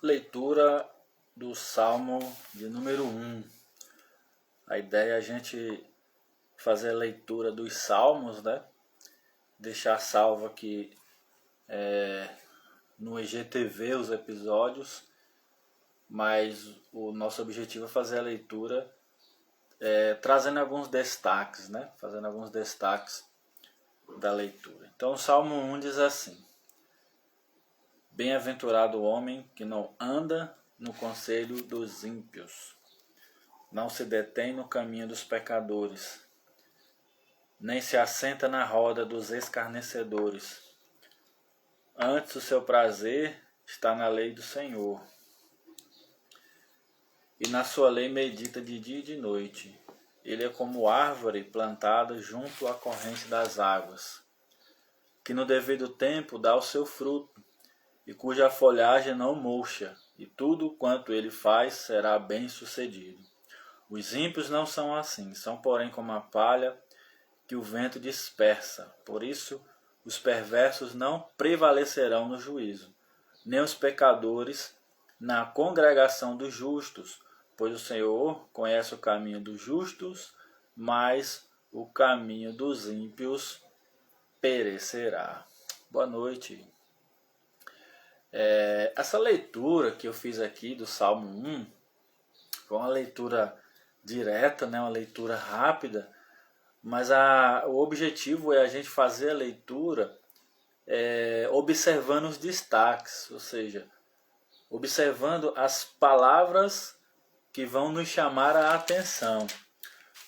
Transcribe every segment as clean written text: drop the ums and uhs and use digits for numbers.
Leitura do Salmo de número 1. A ideia é a gente fazer a leitura dos Salmos, né? Deixar salvo aqui no IGTV os episódios, mas o nosso objetivo é fazer a leitura trazendo alguns destaques, né? Fazendo alguns destaques da leitura. Então o Salmo 1 diz assim: Bem-aventurado o homem que não anda no conselho dos ímpios, não se detém no caminho dos pecadores, nem se assenta na roda dos escarnecedores. Antes o seu prazer está na lei do Senhor, e na sua lei medita de dia e de noite. Ele é como árvore plantada junto à corrente das águas, que no devido tempo dá o seu fruto, e cuja folhagem não murcha, e tudo quanto ele faz será bem sucedido. Os ímpios não são assim, são porém como a palha que o vento dispersa. Por isso, os perversos não prevalecerão no juízo, nem os pecadores na congregação dos justos, pois o Senhor conhece o caminho dos justos, mas o caminho dos ímpios perecerá. Boa noite. Essa leitura que eu fiz aqui do Salmo 1 foi uma leitura direta, né? Uma leitura rápida, mas o objetivo é a gente fazer a leitura observando os destaques, ou seja, observando as palavras que vão nos chamar a atenção.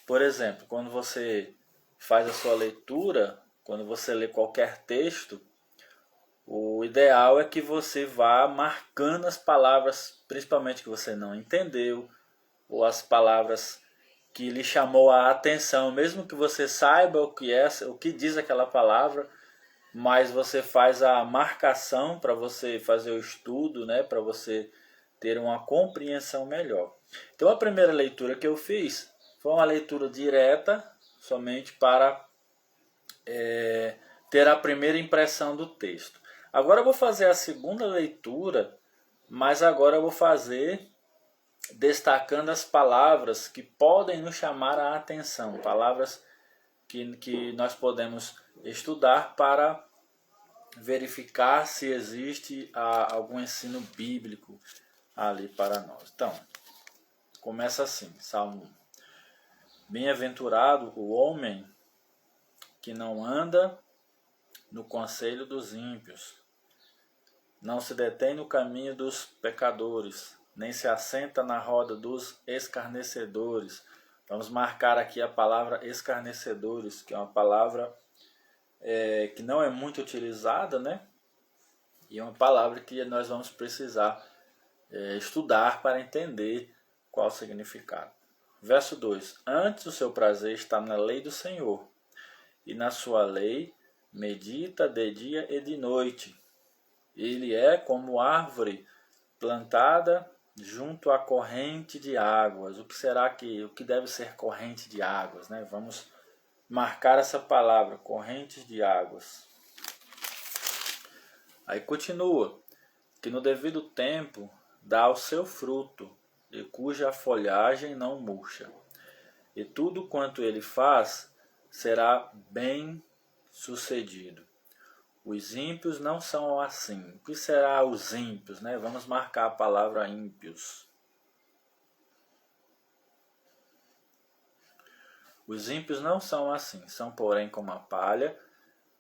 Por exemplo, quando você faz a sua leitura, quando você lê qualquer texto, o ideal é que você vá marcando as palavras, principalmente que você não entendeu, ou as palavras que lhe chamou a atenção, mesmo que você saiba o que diz aquela palavra, mas você faz a marcação para você fazer o estudo, né, para você ter uma compreensão melhor. Então a primeira leitura que eu fiz foi uma leitura direta, somente para ter a primeira impressão do texto. Agora eu vou fazer a segunda leitura, mas agora eu vou fazer destacando as palavras que podem nos chamar a atenção, palavras que nós podemos estudar para verificar se existe algum ensino bíblico ali para nós. Então, começa assim, Salmo 1. Bem-aventurado o homem que não anda no conselho dos ímpios, não se detém no caminho dos pecadores, nem se assenta na roda dos escarnecedores. Vamos marcar aqui a palavra escarnecedores, que é uma palavra que não é muito utilizada, né? E é uma palavra que nós vamos precisar estudar para entender qual o significado. Verso 2. Antes o seu prazer está na lei do Senhor, e na sua lei medita de dia e de noite. Ele é como árvore plantada junto à corrente de águas. O que deve ser corrente de águas, né? Vamos marcar essa palavra, correntes de águas. Aí continua, que no devido tempo dá o seu fruto, e cuja folhagem não murcha. E tudo quanto ele faz será bem sucedido. Os ímpios não são assim. O que será os ímpios, né? Vamos marcar a palavra ímpios. Os ímpios não são assim, são porém como a palha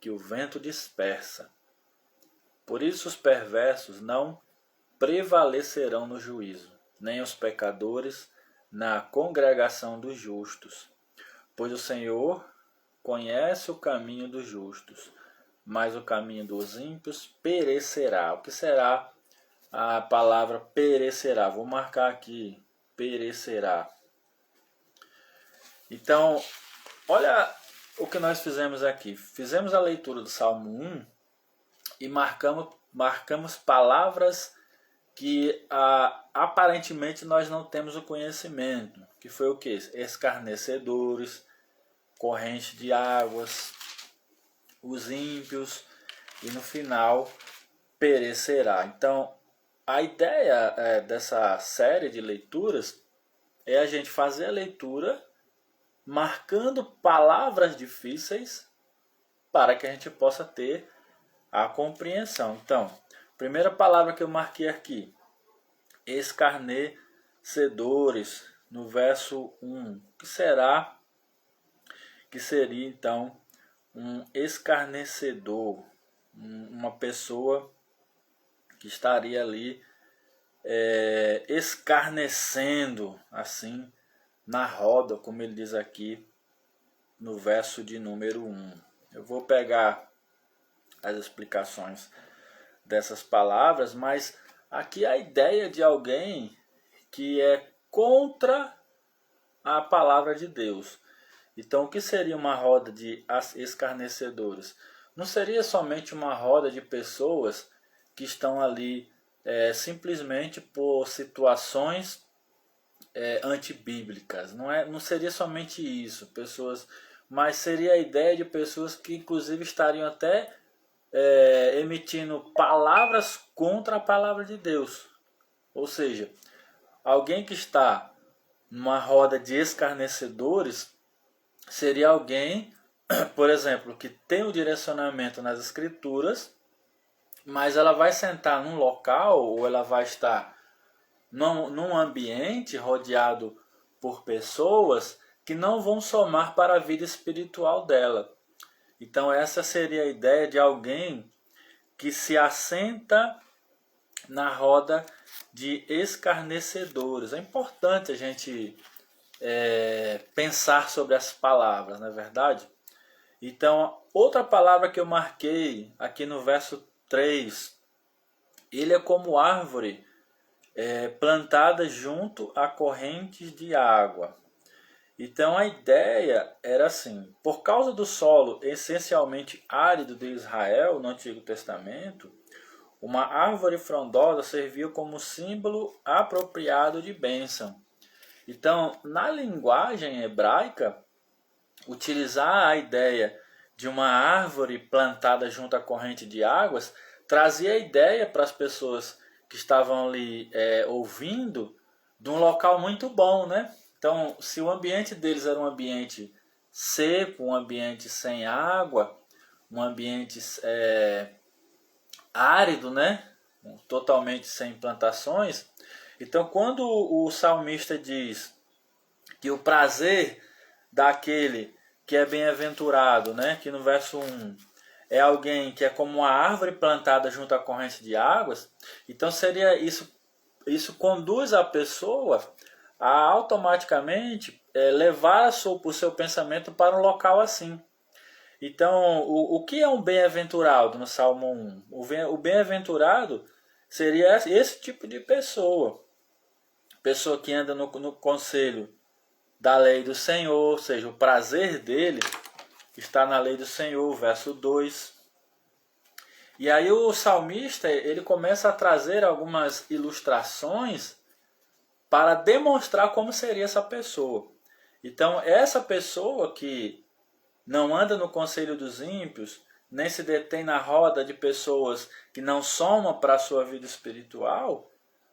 que o vento dispersa. Por isso os perversos não prevalecerão no juízo, nem os pecadores na congregação dos justos. Pois o Senhor conhece o caminho dos justos, mas o caminho dos ímpios perecerá. O que será a palavra perecerá? Vou marcar aqui, perecerá. Então, olha o que nós fizemos aqui. Fizemos a leitura do Salmo 1 e marcamos palavras que aparentemente nós não temos o conhecimento. Que foi o que? Escarnecedores, corrente de águas, os ímpios, e no final perecerá. Então, a ideia dessa série de leituras é a gente fazer a leitura marcando palavras difíceis para que a gente possa ter a compreensão. Então, primeira palavra que eu marquei aqui, escarnecedores, no verso 1. Que seria então um escarnecedor, uma pessoa que estaria ali escarnecendo assim na roda, como ele diz aqui no verso de número 1. Eu vou pegar as explicações dessas palavras, mas aqui a ideia de alguém que é contra a palavra de Deus. Então, o que seria uma roda de escarnecedores? Não seria somente uma roda de pessoas que estão ali simplesmente por situações antibíblicas. Não seria somente isso, pessoas, mas seria a ideia de pessoas que inclusive estariam até emitindo palavras contra a palavra de Deus. Ou seja, alguém que está numa roda de escarnecedores seria alguém, por exemplo, que tem o direcionamento nas escrituras, mas ela vai sentar num local ou ela vai estar num ambiente rodeado por pessoas que não vão somar para a vida espiritual dela. Então essa seria a ideia de alguém que se assenta na roda de escarnecedores. É importante a gente pensar sobre as palavras, não é verdade? Então, outra palavra que eu marquei aqui no verso 3, ele é como árvore plantada junto a correntes de água. Então a ideia era assim, por causa do solo essencialmente árido de Israel no Antigo Testamento, uma árvore frondosa servia como símbolo apropriado de bênção. Então, na linguagem hebraica, utilizar a ideia de uma árvore plantada junto à corrente de águas trazia a ideia para as pessoas que estavam ali ouvindo de um local muito bom, né? Então, se o ambiente deles era um ambiente seco, um ambiente sem água, um ambiente árido, né? Totalmente sem plantações. Então, quando o salmista diz que o prazer daquele que é bem-aventurado, né? Que no verso 1 é alguém que é como uma árvore plantada junto à corrente de águas, então seria isso conduz a pessoa a automaticamente levar o seu pensamento para um local assim. Então, o que é um bem-aventurado no Salmo 1? O bem-aventurado seria esse tipo de pessoa. Pessoa que anda no conselho da lei do Senhor, ou seja, o prazer dele está na lei do Senhor, verso 2. E aí o salmista ele começa a trazer algumas ilustrações para demonstrar como seria essa pessoa. Então, essa pessoa que não anda no conselho dos ímpios, nem se detém na roda de pessoas que não somam para a sua vida espiritual,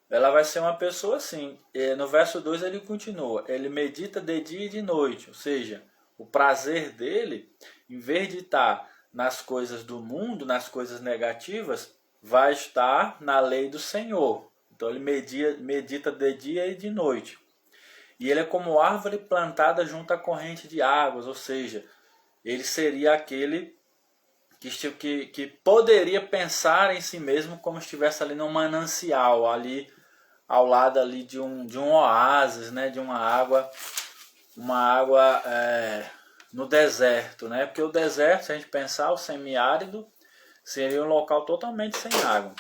ela vai ser uma pessoa assim. E no verso 2 ele continua, ele medita de dia e de noite, ou seja, o prazer dele, em vez de estar nas coisas do mundo, nas coisas negativas, vai estar na lei do Senhor. Então ele medita de dia e de noite. E ele é como árvore plantada junto à corrente de águas, ou seja, ele seria aquele que poderia pensar em si mesmo como estivesse ali num manancial, ali ao lado ali de um oásis, né, de uma água no deserto, né? Porque o deserto, se a gente pensar, o semiárido seria um local totalmente sem água.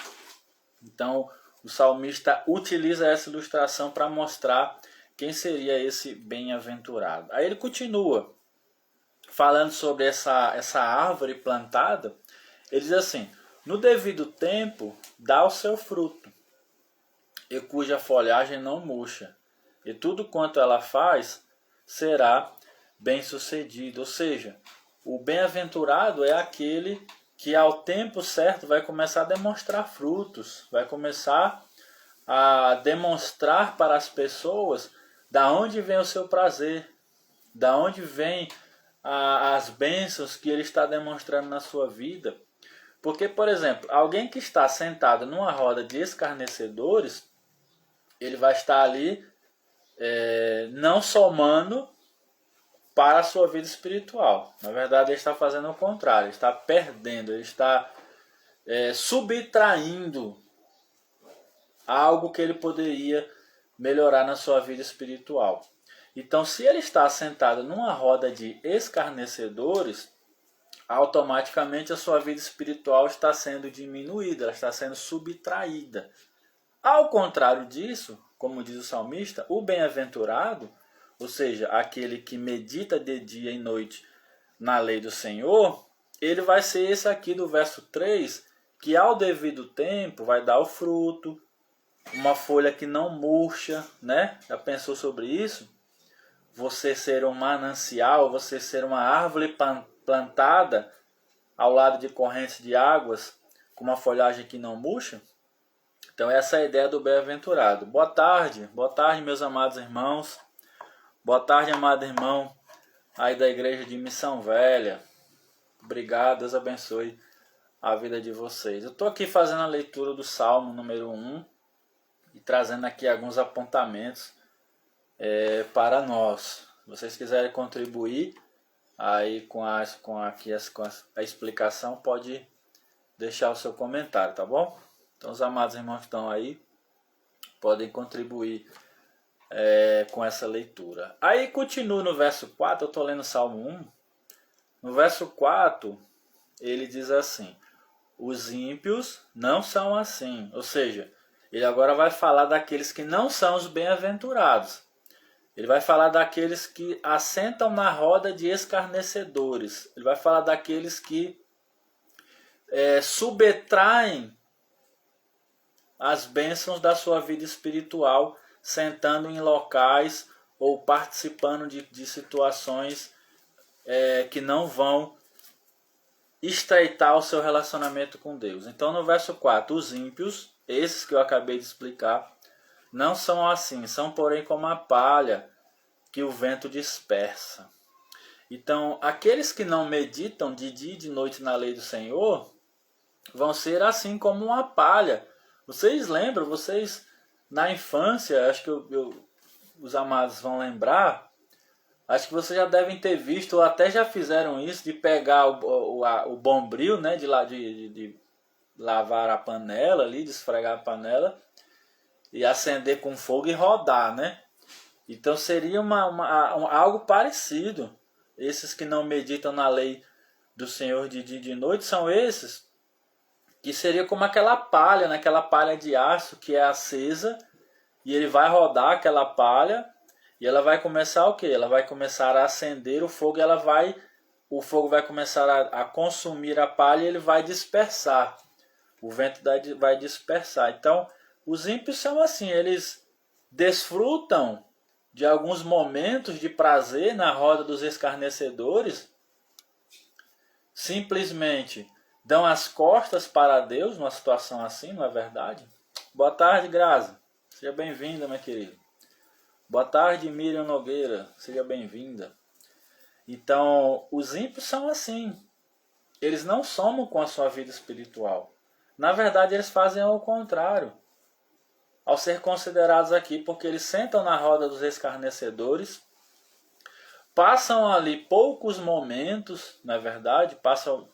Então, o salmista utiliza essa ilustração para mostrar quem seria esse bem-aventurado. Aí ele continua falando sobre essa árvore plantada. Ele diz assim: no devido tempo dá o seu fruto, e cuja folhagem não murcha, e tudo quanto ela faz será bem-sucedido. Ou seja, o bem-aventurado é aquele que ao tempo certo vai começar a demonstrar frutos, vai começar a demonstrar para as pessoas da onde vem o seu prazer, da onde vem as bênçãos que ele está demonstrando na sua vida. Porque, por exemplo, alguém que está sentado numa roda de escarnecedores, ele vai estar ali não somando para a sua vida espiritual. Na verdade, ele está fazendo o contrário, ele está perdendo, ele está subtraindo algo que ele poderia melhorar na sua vida espiritual. Então, se ele está sentado numa roda de escarnecedores, automaticamente a sua vida espiritual está sendo diminuída, ela está sendo subtraída. Ao contrário disso, como diz o salmista, o bem-aventurado, ou seja, aquele que medita de dia e noite na lei do Senhor, ele vai ser esse aqui do verso 3, que ao devido tempo vai dar o fruto, uma folha que não murcha, né? Já pensou sobre isso? Você ser um manancial, você ser uma árvore plantada ao lado de correntes de águas, com uma folhagem que não murcha? Então essa é a ideia do bem-aventurado. Boa tarde meus amados irmãos. Boa tarde, amado irmão aí da igreja de Missão Velha. Obrigado, Deus abençoe a vida de vocês. Eu estou aqui fazendo a leitura do Salmo número 1 e trazendo aqui alguns apontamentos para nós. Se vocês quiserem contribuir aí com a explicação, pode deixar o seu comentário, tá bom? Então os amados irmãos que estão aí podem contribuir com essa leitura. Aí continua no verso 4, eu estou lendo o Salmo 1. No verso 4, ele diz assim: os ímpios não são assim. Ou seja, ele agora vai falar daqueles que não são os bem-aventurados. Ele vai falar daqueles que assentam na roda de escarnecedores. Ele vai falar daqueles que subtraem as bênçãos da sua vida espiritual, sentando em locais ou participando de situações que não vão estreitar o seu relacionamento com Deus. Então no verso 4, os ímpios, esses que eu acabei de explicar, não são assim, são porém como a palha que o vento dispersa. Então aqueles que não meditam de dia e de noite na lei do Senhor, vão ser assim como uma palha. Vocês lembram, vocês na infância, acho que os amados vão lembrar, acho que vocês já devem ter visto, ou até já fizeram isso, de pegar o bombril, né, de lavar a panela ali, de esfregar a panela, e acender com fogo e rodar, né? Então seria algo parecido. Esses que não meditam na lei do Senhor de dia e de noite são esses que seria como aquela palha, né? Aquela palha de aço que é acesa, e ele vai rodar aquela palha e ela vai começar o quê? Ela vai começar a acender o fogo, e o fogo vai começar a consumir a palha e ele vai dispersar. O vento vai dispersar. Então, os ímpios são assim, eles desfrutam de alguns momentos de prazer na roda dos escarnecedores, simplesmente dão as costas para Deus numa situação assim, não é verdade? Boa tarde, Grazi. Seja bem-vinda, minha querida. Boa tarde, Miriam Nogueira. Seja bem-vinda. Então, os ímpios são assim. Eles não somam com a sua vida espiritual. Na verdade, eles fazem ao contrário. Ao ser considerados aqui, porque eles sentam na roda dos escarnecedores, passam ali poucos momentos, na verdade, passam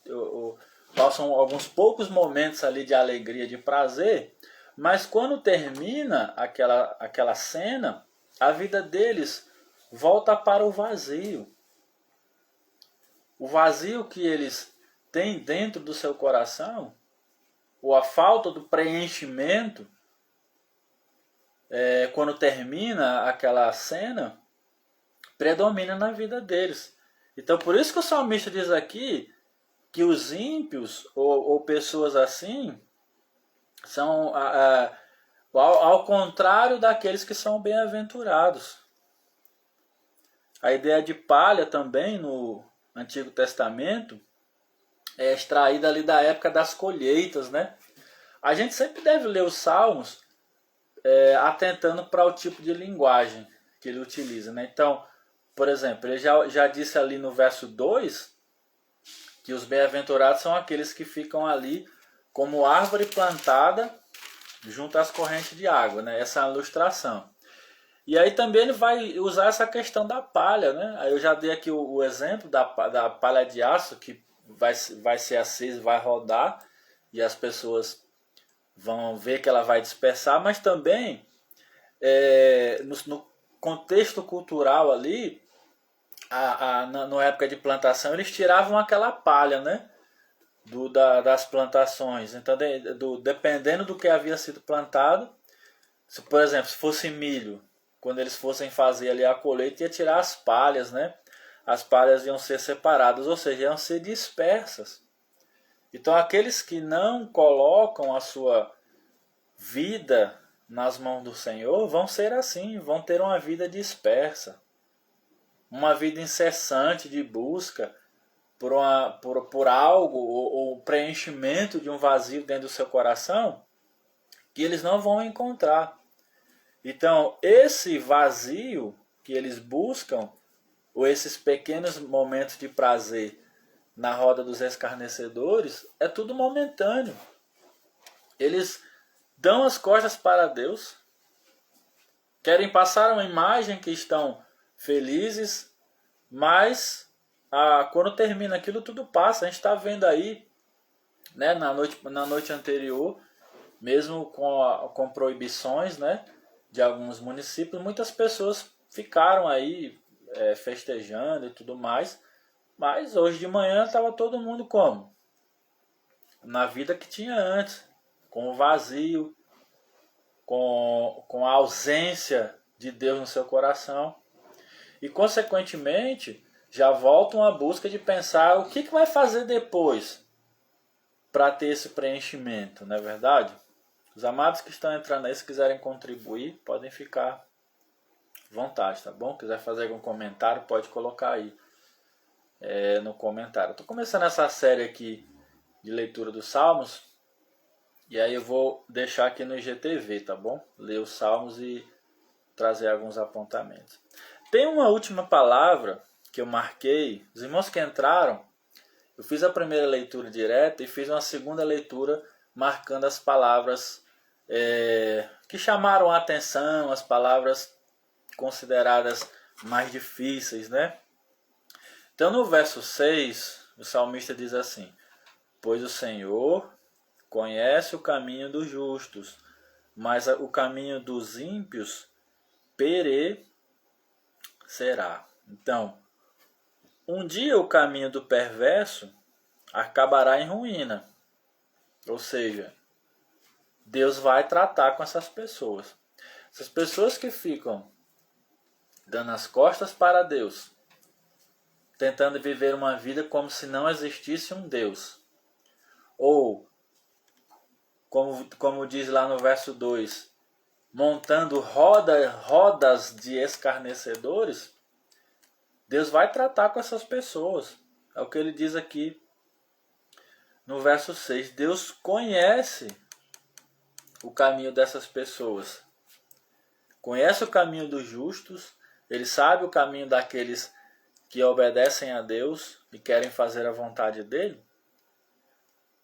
alguns poucos momentos ali de alegria, de prazer, mas quando termina aquela cena, a vida deles volta para o vazio. O vazio que eles têm dentro do seu coração, ou a falta do preenchimento, quando termina aquela cena, predomina na vida deles. Então por isso que o salmista diz aqui que os ímpios ou pessoas assim são ao contrário daqueles que são bem-aventurados. A ideia de palha também no Antigo Testamento é extraída ali da época das colheitas, né? A gente sempre deve ler os Salmos atentando para o tipo de linguagem que ele utiliza, né? Então, por exemplo, ele já disse ali no verso 2 que os bem-aventurados são aqueles que ficam ali como árvore plantada junto às correntes de água, né? Essa é a ilustração. E aí também ele vai usar essa questão da palha, né? Aí eu já dei aqui o exemplo da palha de aço que vai ser acesa, vai rodar e as pessoas vão ver que ela vai dispersar, mas também no contexto cultural ali, na época de plantação, eles tiravam aquela palha, né? Das plantações. Então, dependendo do que havia sido plantado, por exemplo, se fosse milho, quando eles fossem fazer ali a colheita, ia tirar as palhas, né? As palhas iam ser separadas, ou seja, iam ser dispersas. Então, aqueles que não colocam a sua vida nas mãos do Senhor vão ser assim, vão ter uma vida dispersa, uma vida incessante de busca por algo ou preenchimento de um vazio dentro do seu coração que eles não vão encontrar. Então, esse vazio que eles buscam, ou esses pequenos momentos de prazer na roda dos escarnecedores, é tudo momentâneo. Eles dão as costas para Deus, querem passar uma imagem que estão felizes, mas quando termina aquilo tudo passa. A gente está vendo aí, né, na noite anterior, mesmo com proibições, né, de alguns municípios, muitas pessoas ficaram aí festejando e tudo mais, mas hoje de manhã estava todo mundo como? Na vida que tinha antes, com o vazio, com a ausência de Deus no seu coração. E consequentemente já voltam à busca de pensar o que vai fazer depois para ter esse preenchimento, não é verdade? Os amados que estão entrando aí, se quiserem contribuir, podem ficar à vontade, tá bom? Quiser fazer algum comentário, pode colocar aí no comentário. Estou começando essa série aqui de leitura dos Salmos, e aí eu vou deixar aqui no IGTV, tá bom? Ler os Salmos e trazer alguns apontamentos. Tem uma última palavra que eu marquei. Os irmãos que entraram, eu fiz a primeira leitura direta e fiz uma segunda leitura marcando as palavras que chamaram a atenção, as palavras consideradas mais difíceis, né? Então no verso 6, o salmista diz assim: pois o Senhor conhece o caminho dos justos, mas o caminho dos ímpios perecerá. Então, um dia o caminho do perverso acabará em ruína. Ou seja, Deus vai tratar com essas pessoas. Essas pessoas que ficam dando as costas para Deus, tentando viver uma vida como se não existisse um Deus, ou como diz lá no verso 2, montando rodas de escarnecedores, Deus vai tratar com essas pessoas. É o que ele diz aqui no verso 6. Deus conhece o caminho dessas pessoas. Conhece o caminho dos justos. Ele sabe o caminho daqueles que obedecem a Deus e querem fazer a vontade dele.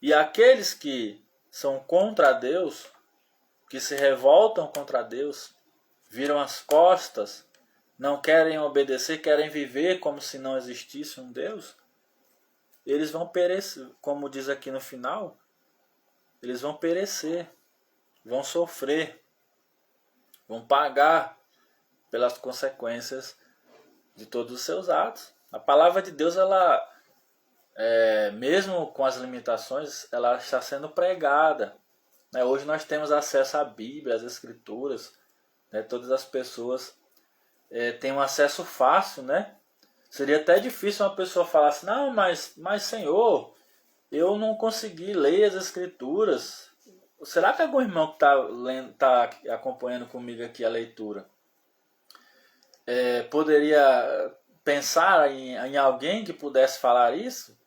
E aqueles que são contra Deus, que se revoltam contra Deus, viram as costas, não querem obedecer, querem viver como se não existisse um Deus, eles vão perecer, como diz aqui no final, eles vão perecer, vão sofrer, vão pagar pelas consequências de todos os seus atos. A palavra de Deus, ela, mesmo com as limitações, ela está sendo pregada. Hoje nós temos acesso à Bíblia, às Escrituras, todas as pessoas têm um acesso fácil, né? Seria até difícil uma pessoa falar assim: não, mas Senhor, eu não consegui ler as Escrituras. Será que algum irmão que está acompanhando comigo aqui a leitura poderia pensar em alguém que pudesse falar isso?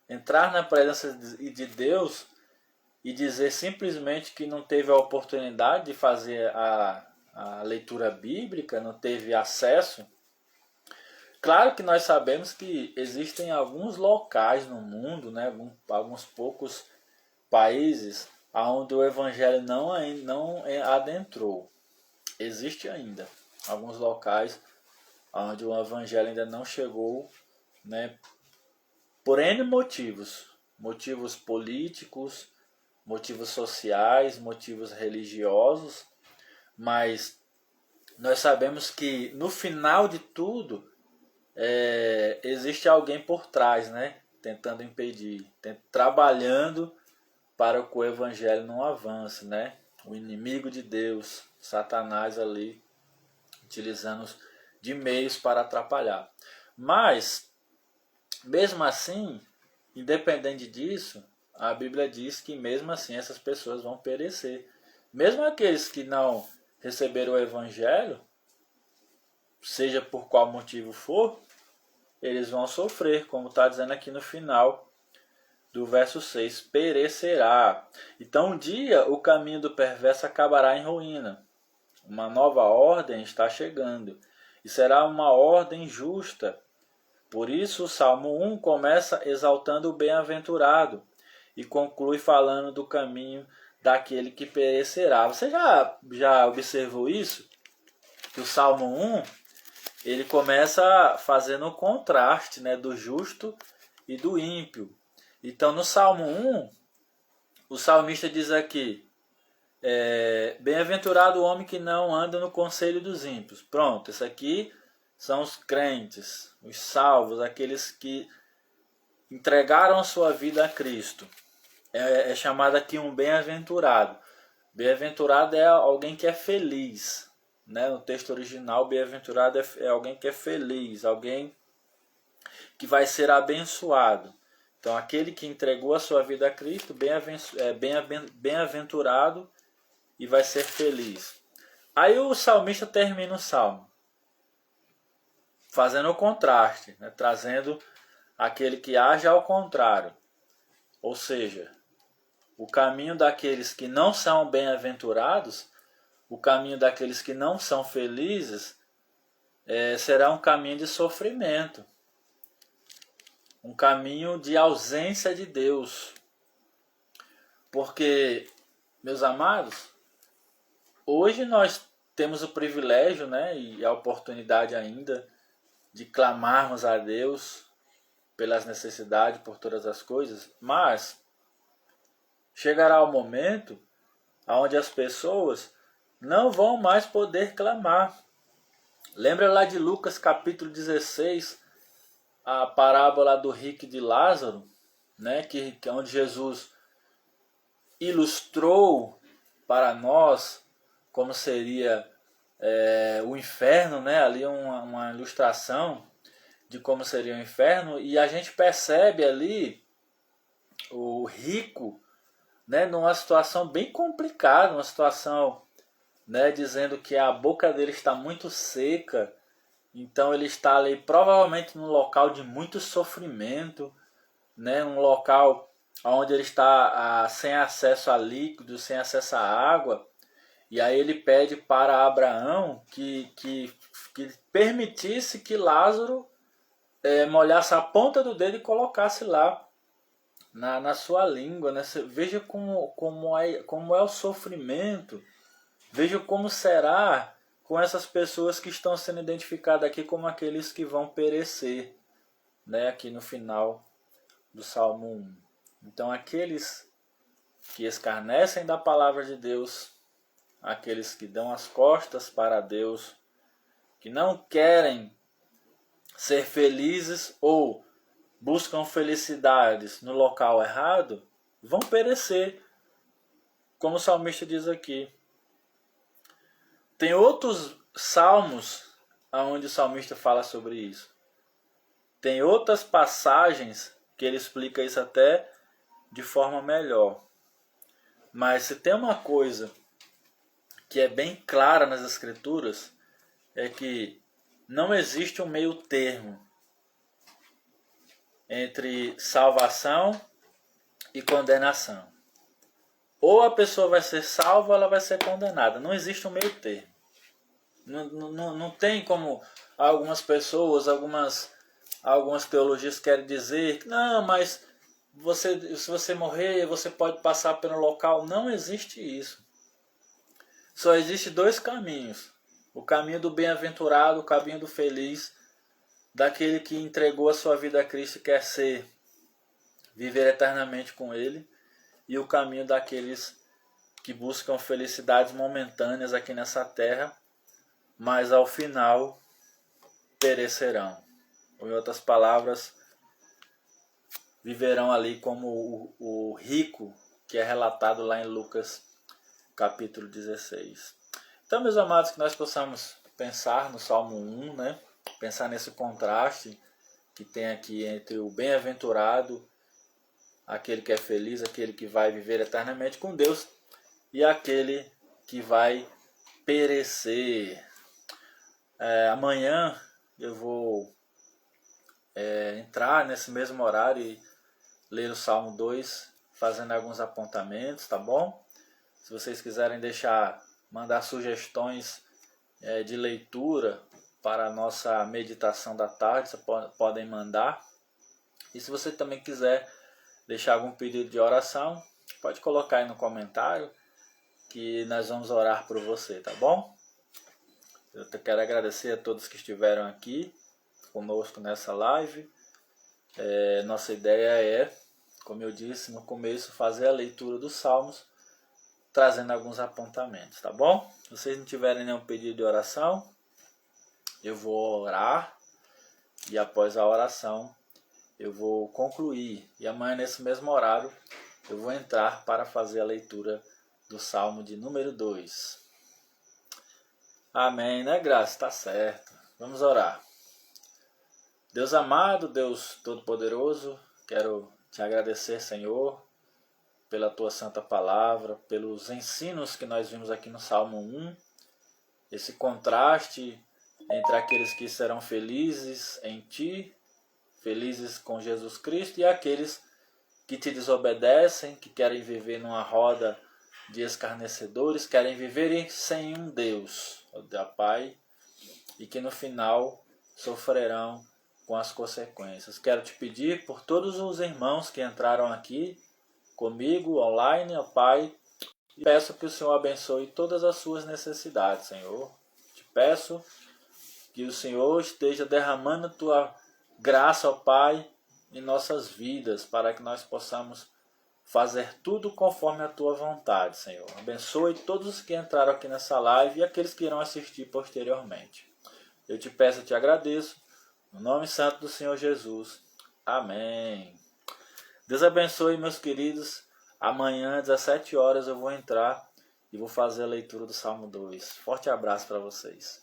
Entrar na presença de Deus e dizer simplesmente que não teve a oportunidade de fazer a leitura bíblica, não teve acesso. Claro que nós sabemos que existem alguns locais no mundo, né, alguns poucos países onde o evangelho não adentrou. Existe ainda alguns locais onde o evangelho ainda não chegou, né, por N motivos. Motivos políticos, motivos sociais, motivos religiosos, mas nós sabemos que no final de tudo existe alguém por trás, né? Tentando impedir, trabalhando para que o evangelho não avance, né? O inimigo de Deus, Satanás ali, utilizando de meios para atrapalhar. Mas, mesmo assim, independente disso, a Bíblia diz que mesmo assim essas pessoas vão perecer. Mesmo aqueles que não receberam o evangelho, seja por qual motivo for, eles vão sofrer, como está dizendo aqui no final do verso 6, perecerá. Então um dia o caminho do perverso acabará em ruína. Uma nova ordem está chegando, e será uma ordem justa. Por isso o Salmo 1 começa exaltando o bem-aventurado e conclui falando do caminho daquele que perecerá. Você já observou isso? Que o Salmo 1 ele começa fazendo um contraste, né, do justo e do ímpio. Então no Salmo 1, o salmista diz aqui, bem-aventurado o homem que não anda no conselho dos ímpios. Pronto, isso aqui são os crentes, os salvos, aqueles que entregaram a sua vida a Cristo. É chamado aqui um bem-aventurado. Bem-aventurado é alguém que é feliz. Né? No texto original, bem-aventurado é alguém que é feliz, alguém que vai ser abençoado. Então, aquele que entregou a sua vida a Cristo, bem-aventurado e vai ser feliz. Aí o salmista termina o salmo, fazendo o contraste, né? Trazendo aquele que age ao contrário. Ou seja, o caminho daqueles que não são bem-aventurados, o caminho daqueles que não são felizes, será um caminho de sofrimento. Um caminho de ausência de Deus. Porque, meus amados, hoje nós temos o privilégio, né, e a oportunidade ainda de clamarmos a Deus pelas necessidades, por todas as coisas, mas chegará o momento onde as pessoas não vão mais poder clamar. Lembra lá de Lucas capítulo 16, a parábola do rico e de Lázaro, né, que onde Jesus ilustrou para nós como seria o inferno, né, ali uma ilustração de como seria o inferno, e a gente percebe ali o rico, né, numa situação bem complicada, uma situação, né, dizendo que a boca dele está muito seca, então ele está ali provavelmente num local de muito sofrimento, né, um local onde ele está sem acesso a líquido, sem acesso a água, e aí ele pede para Abraão que permitisse que Lázaro molhasse a ponta do dedo e colocasse lá na sua língua, né? Veja como é o sofrimento, veja como será com essas pessoas que estão sendo identificadas aqui como aqueles que vão perecer, né? Aqui no final do Salmo 1. Então aqueles que escarnecem da palavra de Deus, aqueles que dão as costas para Deus, que não querem ser felizes ou buscam felicidades no local errado, vão perecer. Como o salmista diz aqui. Tem outros salmos onde o salmista fala sobre isso. Tem outras passagens que ele explica isso até de forma melhor. Mas se tem uma coisa que é bem clara nas Escrituras, é que não existe um meio termo entre salvação e condenação. ou a pessoa vai ser salva ou ela vai ser condenada. Não existe um meio termo. Não tem como algumas pessoas, algumas teologias querem dizer que não, mas se você morrer, você pode passar pelo local. Não existe isso. Só existe dois caminhos. O caminho do bem-aventurado, o caminho do feliz, daquele que entregou a sua vida a Cristo e quer viver eternamente com Ele, e o caminho daqueles que buscam felicidades momentâneas aqui nessa terra, mas ao final perecerão. Ou, em outras palavras, viverão ali como o rico que é relatado lá em Lucas capítulo 16. Então, meus amados, que nós possamos pensar no Salmo 1, né? Pensar nesse contraste que tem aqui entre o bem-aventurado, aquele que é feliz, aquele que vai viver eternamente com Deus, e aquele que vai perecer. Amanhã eu vou entrar nesse mesmo horário e ler o Salmo 2, fazendo alguns apontamentos, tá bom? Se vocês quiserem mandar sugestões de leitura para a nossa meditação da tarde, vocês podem mandar. E se você também quiser deixar algum pedido de oração, pode colocar aí no comentário que nós vamos orar por você, tá bom? Eu quero agradecer a todos que estiveram aqui conosco nessa live. Nossa ideia é, como eu disse no começo, fazer a leitura dos Salmos, trazendo alguns apontamentos, tá bom? Se vocês não tiverem nenhum pedido de oração, eu vou orar e após a oração eu vou concluir. E amanhã nesse mesmo horário eu vou entrar para fazer a leitura do Salmo de número 2. Amém, né, Graça? Tá certo. Vamos orar. Deus amado, Deus Todo-Poderoso, quero te agradecer, Senhor, pela tua santa palavra, pelos ensinos que nós vimos aqui no Salmo 1, esse contraste entre aqueles que serão felizes em ti, felizes com Jesus Cristo, e aqueles que te desobedecem, que querem viver numa roda de escarnecedores, querem viver sem um Deus, ó Pai, e que no final sofrerão com as consequências. Quero te pedir por todos os irmãos que entraram aqui comigo online, ó Pai, e peço que o Senhor abençoe todas as suas necessidades, Senhor. Te peço que o Senhor esteja derramando a tua graça, ó Pai, em nossas vidas, para que nós possamos fazer tudo conforme a tua vontade, Senhor. Abençoe todos os que entraram aqui nessa live e aqueles que irão assistir posteriormente. Eu te peço e te agradeço, no nome santo do Senhor Jesus. Amém. Deus abençoe, meus queridos. Amanhã, às 17 horas, eu vou entrar e vou fazer a leitura do Salmo 2. Forte abraço para vocês.